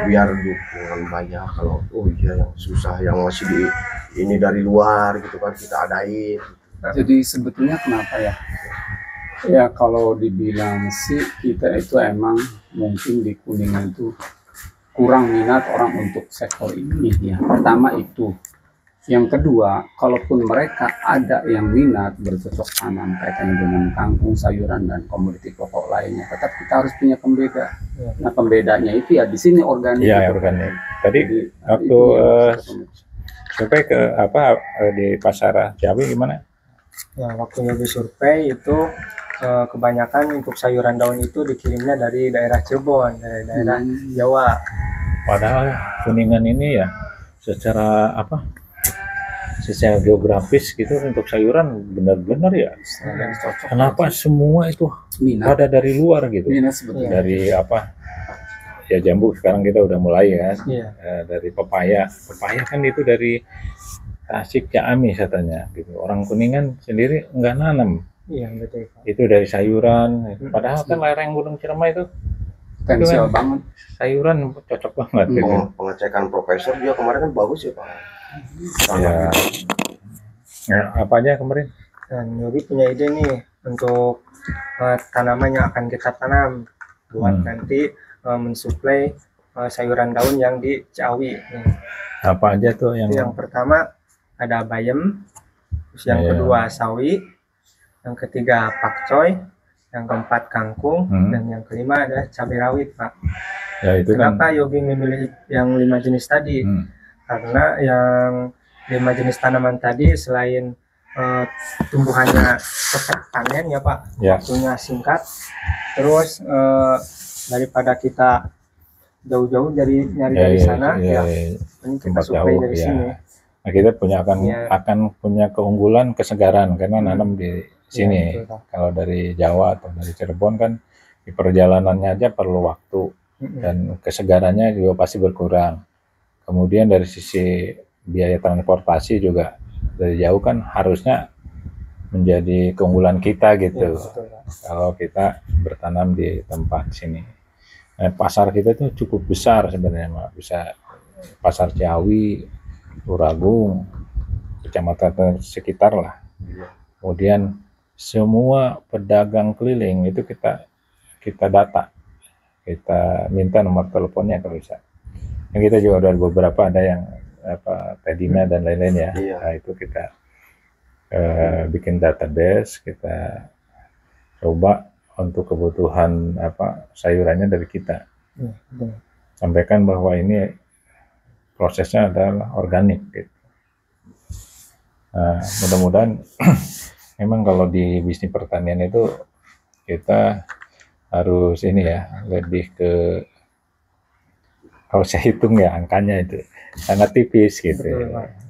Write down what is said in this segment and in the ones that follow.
biar dukungan banyak. Kalau oh iya yang susah yang masih di ini dari luar gitu kan kita adain. Jadi sebetulnya kenapa ya? Ya kalau dibilang sih kita itu emang mungkin di Kuningan itu kurang minat orang untuk sektor ini ya. Pertama itu. Yang kedua, kalaupun mereka ada yang minat bercocok tanam kaitannya dengan kangkung, sayuran dan komoditi pokok lainnya, tetap kita harus punya pembeda. Nah pembedanya itu ya di sini organik. Iya organik. Tadi waktu survei ke apa di pasar Ciawi gimana? Ya waktu di survei itu kebanyakan untuk sayuran daun itu dikirimnya dari daerah Cirebon, dari daerah Jawa. Padahal Kuningan ini ya secara apa? Secara geografis gitu untuk sayuran benar-benar ya. Kenapa semua itu ada dari luar gitu? Dari apa? Ya jambu sekarang kita udah mulai ya. Dari pepaya. Pepaya kan itu dari Tasik Ciamis katanya gitu. Orang Kuningan sendiri nggak nanam. Iya betul. Itu dari sayuran. Padahal kan lereng Gunung Ciremai itu potensial banget. Sayuran cocok banget. Gitu. Pengecekan profesor juga kemarin kan bagus ya Pak. Ya. Nah, apa aja kemarin? Dan Yogi punya ide nih untuk tanaman yang akan kita tanam buat nanti mensuplai sayuran daun yang di Ciawi. Apa aja tuh yang pertama ada bayam, terus yang kedua sawi, yang ketiga pakcoy, yang keempat kangkung, dan yang kelima ada cabai rawit Pak. Ya, itu kenapa Yogi memilih yang 5 jenis tadi? Karena yang 5 jenis tanaman tadi selain tumbuhannya cepat panen ya Pak, waktunya singkat, terus daripada kita jauh-jauh nyari dari sana, ini kita suplai dari sini. Nah, kita akan punya keunggulan kesegaran karena nanam di sini. Kalau dari Jawa atau dari Cirebon kan di perjalanannya aja perlu waktu dan kesegarannya juga pasti berkurang. Kemudian dari sisi biaya transportasi juga dari jauh kan harusnya menjadi keunggulan kita gitu. Kalau kita bertanam di tempat sini. Nah, pasar kita itu cukup besar sebenarnya, Pak. Bisa pasar Ciawi, Turagung, kecamatan sekitar lah. Kemudian semua pedagang keliling itu kita data, kita minta nomor teleponnya kalau bisa. Yang kita juga ada beberapa, ada yang apa Tedina dan lain-lain ya. Nah, itu kita bikin database, kita coba untuk kebutuhan apa sayurannya dari kita. Sampaikan bahwa ini prosesnya adalah organik gitu. Nah, mudah-mudahan memang kalau di bisnis pertanian itu kita harus ini ya, lebih ke kalau saya hitung ya angkanya itu sangat tipis gitu.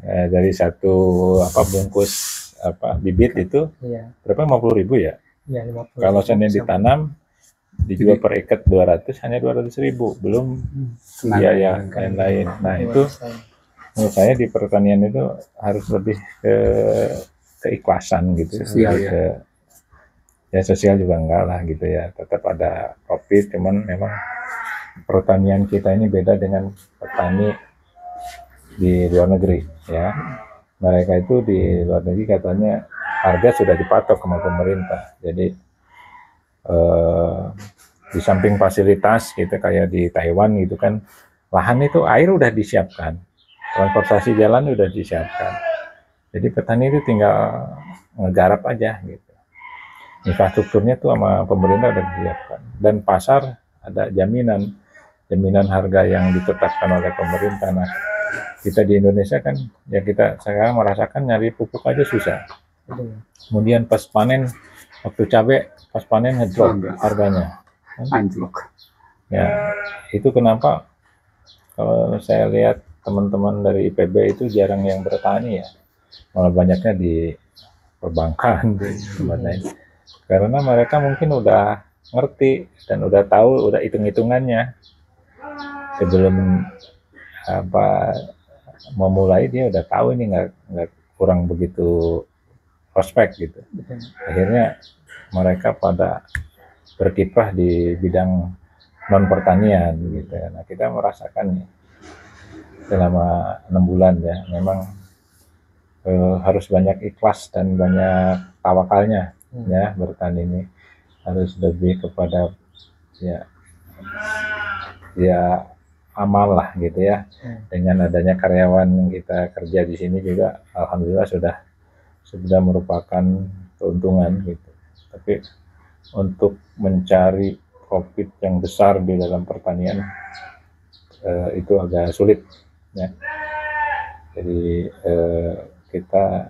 Dari satu apa bungkus apa bibit itu berapa 50.000 ya? Ya, 50.000. Kalau seandainya ditanam dijual per ikat 200 hanya 200.000, belum biaya lain-lain. Nah itu menurut saya di pertanian itu harus lebih ke keikhlasan gitu. Sosial, ya sosial juga enggak lah gitu ya, tetap ada profit, cuman memang pertanian kita ini beda dengan petani di luar negeri ya. Mereka itu di luar negeri katanya harga sudah dipatok sama pemerintah, jadi di samping fasilitas gitu kayak di Taiwan gitu kan, lahan itu air udah disiapkan, transportasi jalan udah disiapkan, jadi petani itu tinggal ngegarap aja gitu. Infrastrukturnya tuh sama pemerintah udah disiapkan, dan pasar ada jaminan harga yang ditetapkan oleh pemerintah. Nah, kita di Indonesia kan ya kita sekarang merasakan nyari pupuk aja susah. Kemudian pas panen, waktu cabai pas panen ngedrop harganya. Anjlok. Ya, itu kenapa kalau saya lihat teman-teman dari IPB itu jarang yang bertani ya. Malah banyaknya di perbankan di tempat lain. Karena mereka mungkin udah ngerti dan udah tahu, udah hitung-hitungannya. Sebelum apa memulai dia udah tahu ini nggak kurang begitu prospek gitu. Akhirnya mereka pada berkiprah di bidang non pertanian gitu. Nah kita merasakan selama 6 bulan ya, memang harus banyak ikhlas dan banyak tawakalnya ya. Bertani ini harus lebih kepada ya amal lah gitu ya. Dengan adanya karyawan yang kita kerja di sini juga alhamdulillah sudah merupakan keuntungan gitu. Tapi untuk mencari profit yang besar di dalam pertanian itu agak sulit ya. Jadi kita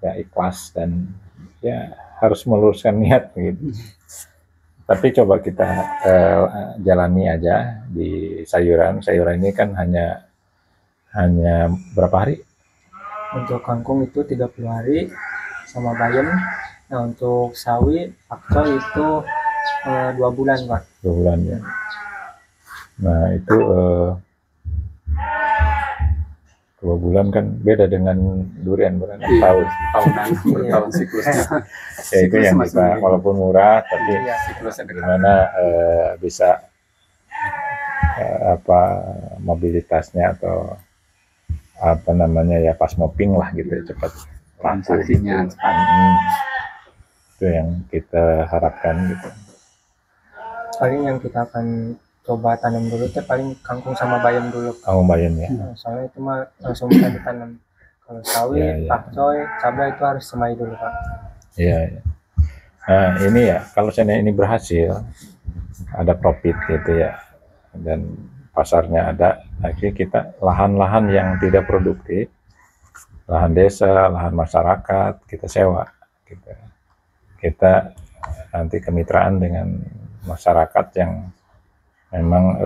ya ikhlas dan ya harus meluruskan niat gitu. Tapi coba kita jalani aja di sayuran. Sayuran ini kan hanya berapa hari? Untuk kangkung itu 30 hari sama bayam. Nah untuk sawi pakcoy itu 2 bulan Pak. 2 bulan ya. Nah itu 2 bulan kan beda dengan durian berarti tahunan bertahun siklusnya. Ya itu yang kita walaupun murah tapi gimana bisa mobilitasnya atau apa namanya ya pas mopping lah gitu cepat transaksinya cepat. Itu yang kita harapkan gitu. Paling yang kita akan coba tanam dulu paling kangkung sama bayam dulu. Kangkung bayam ya. Soalnya itu mah langsung bisa ditanam. Kalau sawi, pakcoy, cabai itu harus semai dulu Pak. Iya. Nah ini ya kalau seandainya ini berhasil ada profit gitu ya dan pasarnya ada, akhirnya kita lahan-lahan yang tidak produktif, lahan desa, lahan masyarakat kita sewa. Kita nanti kemitraan dengan masyarakat yang memang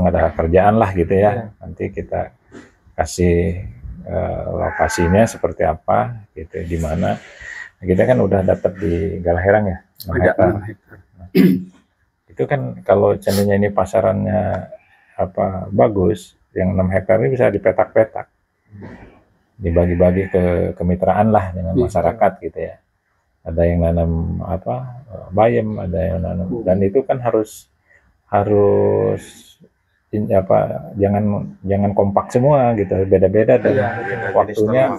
ada kerjaan lah gitu ya. Nanti kita kasih lokasinya seperti apa gitu, di mana. Nah, kita kan udah dapat di Galaherang ya 6 hektar. Itu kan kalau seandainya ini pasarannya bagus, yang 6 hektar ini bisa dipetak-petak, dibagi-bagi ke kemitraan lah dengan masyarakat gitu ya. Ada yang nanam bayam, ada yang nanam, dan itu kan harus jangan kompak semua gitu, beda-beda dan waktunya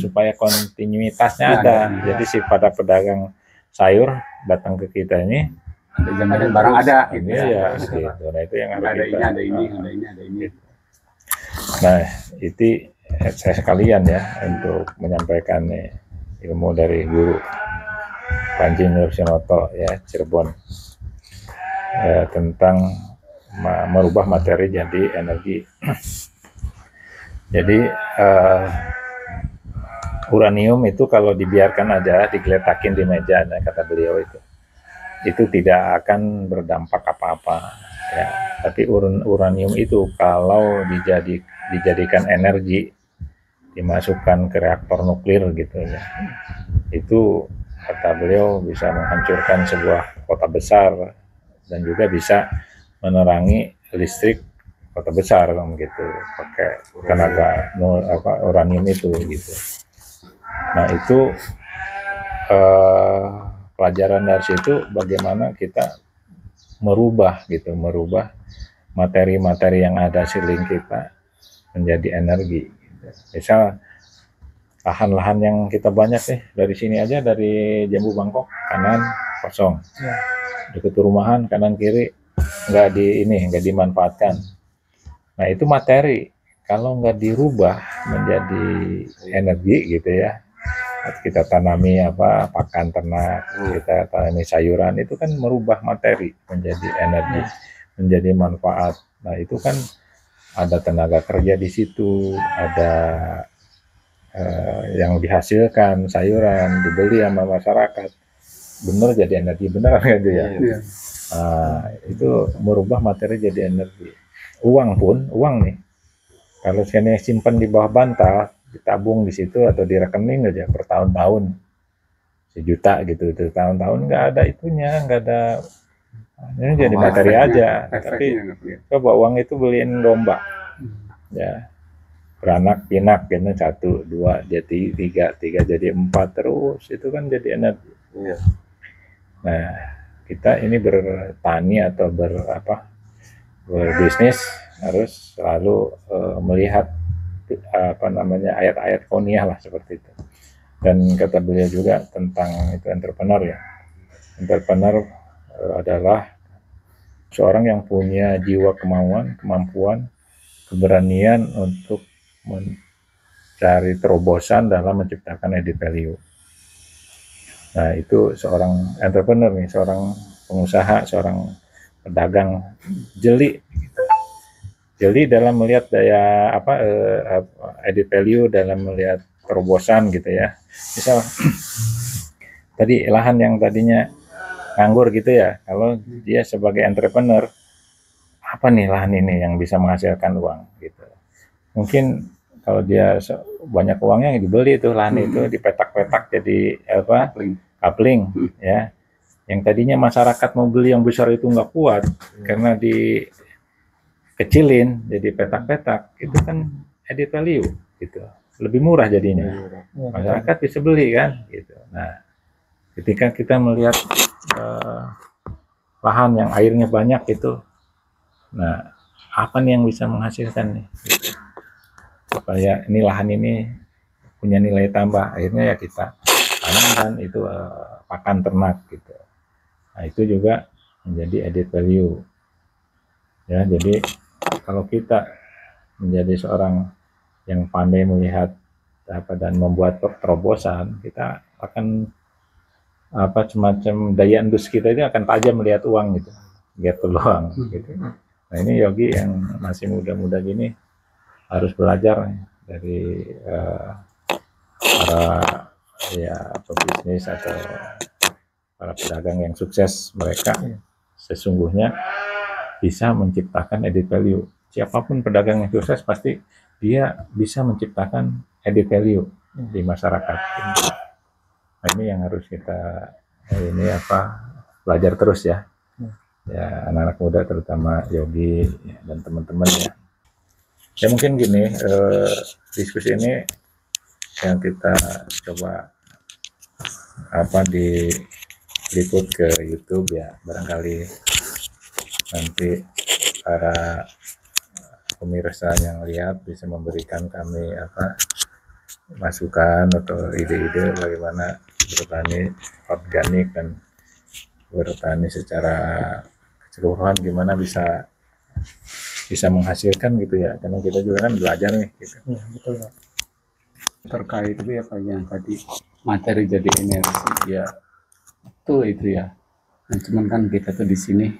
supaya kontinuitasnya ada. Jadi si pada pedagang sayur datang ke kita ini ada barang ada gitu ya, gitu. Nah itu yang harus ada ini. Nah itu saya sekalian ya untuk menyampaikan ilmu dari guru Panji Nursinoto ya Cirebon tentang merubah materi jadi energi. Jadi uranium itu kalau dibiarkan aja digeletakin di meja, kata beliau itu tidak akan berdampak apa-apa ya. Tapi uranium itu kalau dijadikan energi, dimasukkan ke reaktor nuklir gitu ya, itu kata beliau bisa menghancurkan sebuah kota besar dan juga bisa menerangi listrik kota besar gitu pakai tenaga uranium itu gitu. Nah itu pelajaran dari situ bagaimana kita merubah materi-materi yang ada sekeliling kita menjadi energi. Misal lahan-lahan yang kita banyak dari sini aja, dari Jambu Bangkok kanan kosong, dekat rumahan kanan kiri nggak dimanfaatkan. Nah itu materi kalau nggak dirubah menjadi energi gitu ya, kita tanami pakan ternak, kita tanami sayuran, itu kan merubah materi menjadi energi, menjadi manfaat. Nah itu kan ada tenaga kerja di situ, ada yang dihasilkan sayuran dibeli sama masyarakat, bener jadi energi bener gitu ya. Nah, itu merubah materi jadi energi. Uang nih, kalau saya simpan di bawah bantal, ditabung di situ atau di rekening aja bertahun-tahun, 1 juta gitu, tahun-tahun nggak ada itunya, nggak ada. Ini jadi materi aja, tapi coba uang itu beliin domba, ya beranak pinak gitu, 1, 2 jadi 3 jadi 4 terus, itu kan jadi energi. Nah kita ini bertani atau berbisnis harus selalu melihat ayat-ayat kauniyah lah seperti itu. Dan kata beliau juga tentang itu entrepreneur ya. Entrepreneur adalah seorang yang punya jiwa kemampuan, keberanian untuk mencari terobosan dalam menciptakan added value. Nah, itu seorang entrepreneur nih, seorang pengusaha, seorang pedagang jeli. Jeli dalam melihat daya added value, dalam melihat terobosan gitu ya. Misal tadi lahan yang tadinya nganggur gitu ya, kalau dia sebagai entrepreneur, apa nih lahan ini yang bisa menghasilkan uang gitu. Mungkin kalau dia banyak uangnya dibeli itu lahan itu, dipetak-petak jadi kapling ya. Yang tadinya masyarakat mau beli yang besar itu nggak kuat karena dikecilin jadi petak-petak, itu kan added value gitu, lebih murah jadinya, masyarakat bisa beli kan gitu. Nah, ketika kita melihat lahan yang airnya banyak itu, nah apa nih yang bisa menghasilkan nih gitu. Supaya ini lahan ini punya nilai tambah, akhirnya ya kita tanamkan itu pakan ternak gitu. Nah, itu juga menjadi added value ya. Jadi kalau kita menjadi seorang yang pandai melihat dan membuat terobosan, kita akan semacam daya endus kita itu akan tajam melihat uang gitu, lihat peluang gitu. Nah, ini Yogi yang masih muda-muda gini harus belajar dari para pebisnis atau para pedagang yang sukses. Mereka sesungguhnya bisa menciptakan added value. Siapapun pedagang yang sukses pasti dia bisa menciptakan added value di masyarakat. Nah, ini yang harus kita belajar terus ya. Ya, anak-anak muda terutama Yogi dan teman-teman ya. Ya mungkin gini, diskusi ini yang kita coba diliput ke YouTube ya, barangkali nanti para pemirsa yang lihat bisa memberikan kami masukan atau ide-ide bagaimana bertani organik dan bertani secara keseluruhan, gimana bisa menghasilkan gitu ya, karena kita juga kan belajar nih gitu. Ya, betul Pak. Terkait itu ya kayak yang tadi materi jadi energi ya, betul itu ya. Nah, cuman kan kita tuh di sini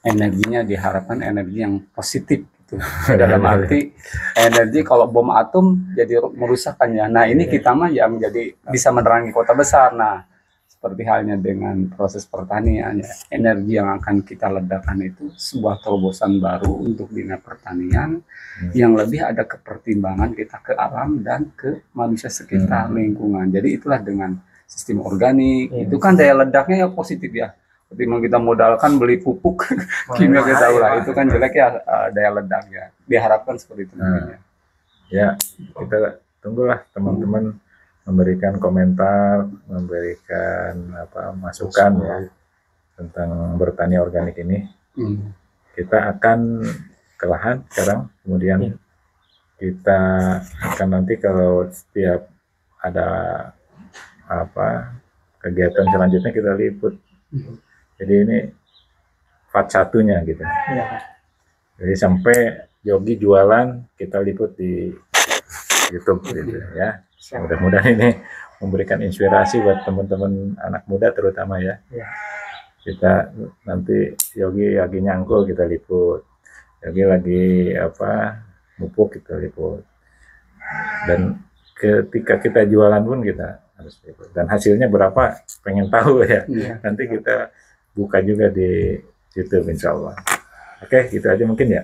energinya diharapkan energi yang positif gitu. Dalam arti energi kalau bom atom jadi merusakkan ya. Nah, ini kita mah ya menjadi bisa menerangi kota besar. Nah, seperti halnya dengan proses pertanian ya, energi yang akan kita ledakan itu sebuah terobosan baru untuk dunia pertanian yang lebih ada kepertimbangan kita ke alam dan ke manusia sekitar lingkungan. Jadi itulah dengan sistem organik itu kan daya ledaknya ya positif ya. Ketimbang kita modalkan beli pupuk kimia kita ulah, itu kan jelek ya daya ledaknya. Diharapkan seperti itu. Ya, kita tunggulah teman-teman memberikan komentar, memberikan masukan ya tentang bertani organik ini. Kita akan ke lahan sekarang, kemudian kita akan nanti kalau setiap ada kegiatan selanjutnya kita liput. Jadi ini part satunya gitu. Jadi sampai Yogi jualan kita liput di YouTube gitu ya. Mudah-mudahan ini memberikan inspirasi buat teman-teman anak muda terutama ya. Kita nanti Yogi lagi nyangkul kita liput, Yogi lagi mupuk kita liput, dan ketika kita jualan pun kita harus liput. Dan hasilnya berapa pengen tahu ya. Nanti kita buka juga di YouTube insya Allah. Oke, gitu aja mungkin ya.